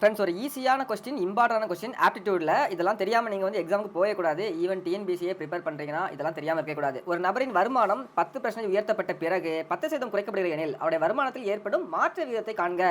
Friends ஒரு ஈஸியான question இம்பார்ட்டன்டான கொஸ்டின் ஆப்டிடியூட்ல இதெல்லாம் தெரியாமல் நீங்கள் வந்து எக்ஸாமுக்கு போகக்கூடாது. ஈவன் டிஎன்பிசியை ப்ரிப்பேர் பண்ணுறீங்கன்னா இதெல்லாம் தெரியாமல் இருக்கக்கூடாது. ஒரு நபரின் வருமானம் 10% உயர்த்தப்பட்ட பிறகு 10% குறைக்கப்படுகிற எனில் அவருடைய வருமானத்தில் ஏற்படும் மாற்ற விகிதத்தை காண்க.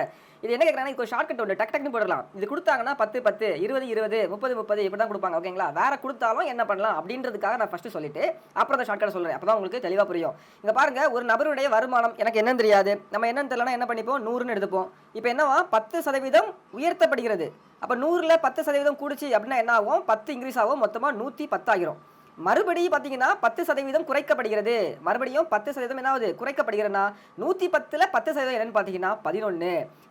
இது என்ன கேட்குறாங்கன்னா, இது ஒரு ஷார்ட்கட் உண்டு, டக் டக்னு போடலாம். இது கொடுத்தாங்கன்னா 10 10 20 20 30 30 இப்படி தான் கொடுப்பாங்க. ஓகேங்களா? வேற கொடுத்தாலும் என்ன பண்ணலாம் அப்படின்றதுக்காக நான் ஃபர்ஸ்ட் சொல்லிட்டு அப்புறம் அந்த ஷார்ட்கட் சொல்றேன். அப்பதான் உங்களுக்கு தெளிவாக புரியும். இங்க பாருங்க, ஒரு நபருடைய வருமானம் எனக்கு என்னன்னு தெரியாது. நம்ம என்னன்னு தெரியலனா என்ன பண்ணிப்போம், 100ன்னு எடுத்துப்போம். இப்போ என்னவா 10% உயர்த்தப்படுகிறது. அப்போ 100ல் 10% கூடுச்சு அப்படின்னா என்ன ஆகும், 10 இன்க்ரீஸ் ஆகும், மொத்தமாக 110 ஆகிரும். மறுபடியும் பார்த்தீங்கன்னா 10% குறைக்கப்படுகிறது. மறுபடியும் 10% என்ன ஆகுது, குறைக்கப்படுகிறதுனா 110ல் 10% என்னன்னு பார்த்தீங்கன்னா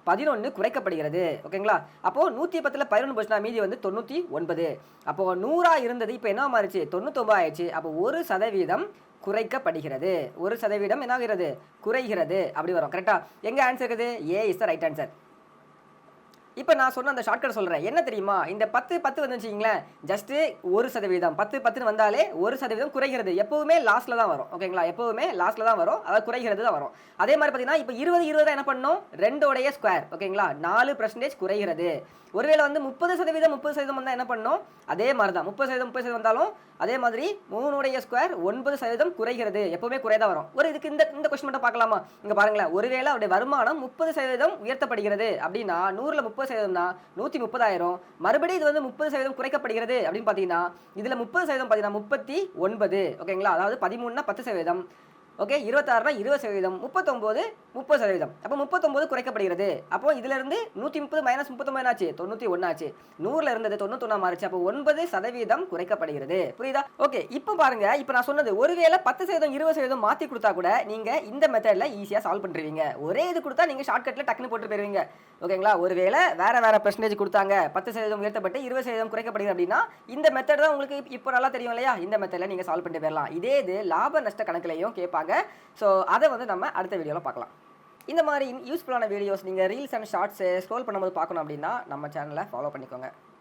11 குறைக்கப்படுகிறது. ஓகேங்களா? அப்போ 110ல் 11 போச்சுன்னா மீதி வந்து 99. அப்போ 100 இருந்தது, இப்போ என்ன மாறிச்சு, 99 ஆயிடுச்சு. அப்போ 1% குறைக்கப்படுகிறது. 1% என்ன ஆகிறது, குறைகிறது. அப்படி வரும். கரெக்டா? எங்க ஆன்சர் இருக்குது, ஏ இஸ் த ரைட் ஆன்சர். இப்போ நான் சொன்ன அந்த ஷார்ட்கட் சொல்கிறேன். என்ன தெரியுமா, இந்த 10 10 வந்துச்சிங்களேன், ஜஸ்ட்டு 1% 10 10 வந்தாலே 1% குறைகிறது. எப்போவுமே லாஸ்ட்டில் தான் வரும். ஓகேங்களா? எப்போவுமே லாஸ்ட்டில் தான் வரும். அதாவது குறைகிறது தான் வரும். அதே மாதிரி பார்த்தீங்கன்னா இப்போ 20 20 என்ன பண்ணணும், 2 ஸ்கொயர். ஓகேங்களா? 4% குறைகிறது. ஒருவேளை வந்து 30% வந்தால் என்ன பண்ணணும், அதே மாதிரி தான் 30% வந்தாலும் அதே மாதிரி 3 ஸ்கொயர் 9% குறைகிறது. எப்போவுமே குறைதான் வரும். ஒரு இதுக்கு இந்த கொஸ்டின் மட்டும் பார்க்கலாமா? இங்கே பாருங்களேன், ஒருவேளை அவருடைய வருமானம் 30% உயர்த்தப்படுகிறது அப்படின்னா 100ல் 30%னா 130,000. மறுபடியும் இது வந்து 30% குறைக்கப்படுகிறது அப்படின்னு பார்த்தீங்கன்னா இதில் 30% பார்த்தீங்கன்னா 39. ஓகேங்களா? அதாவது 13னா 10%. ஓகே, 26னா 20%, 39 30%. அப்போ 39 குறைக்கப்படுகிறது. அப்போ இதுல இருந்து 130 மைனஸ் 39 ஆச்சு, 91 ஆச்சு. 100ல இருந்தது 91 மாறிச்சு. அப்போ 9% குறைக்கப்படுகிறது. புரியுதா? ஓகே, இப்போ பாருங்க, இப்போ நான் சொன்னது ஒருவேளை 10% 20% மாற்றி கொடுத்தா கூட நீங்க இந்த மெத்தட்ல ஈஸியாக சால்வ் பண்ணிடுவீங்க. ஒரே இது கொடுத்தா நீங்க ஷார்ட்கட்ல டக்குன்னு போட்டு போயிருவீங்க. ஓகேங்களா? ஒருவேளை வேற பெர்சன்டேஜ் கொடுத்தாங்க, 10% உயர்த்தப்பட்டு 20% குறைக்கப்படுகிறது அப்படின்னா இந்த மெத்தட் தான் உங்களுக்கு இப்போ நல்லா தெரியும் இல்லையா? இந்த மெத்தட்ல நீங்க சால்வ் பண்ணிட்டு போயிடலாம். இதே இது லாப நஷ்ட கணக்குலையும் கேட்பாங்க. ஸோ அதை வந்து நம்ம அடுத்த வீடியோவில் பார்க்கலாம். இந்த மாதிரி யூஸ்ஃபுல்லான வீடியோஸ் நீங்கள் ரீல்ஸ் அண்ட் ஷார்ட்ஸு ஸ்க்ரோல் பண்ணும்போது பார்க்கணும் அப்படின்னா நம்ம சேனலை ஃபாலோ பண்ணிக்கோங்க.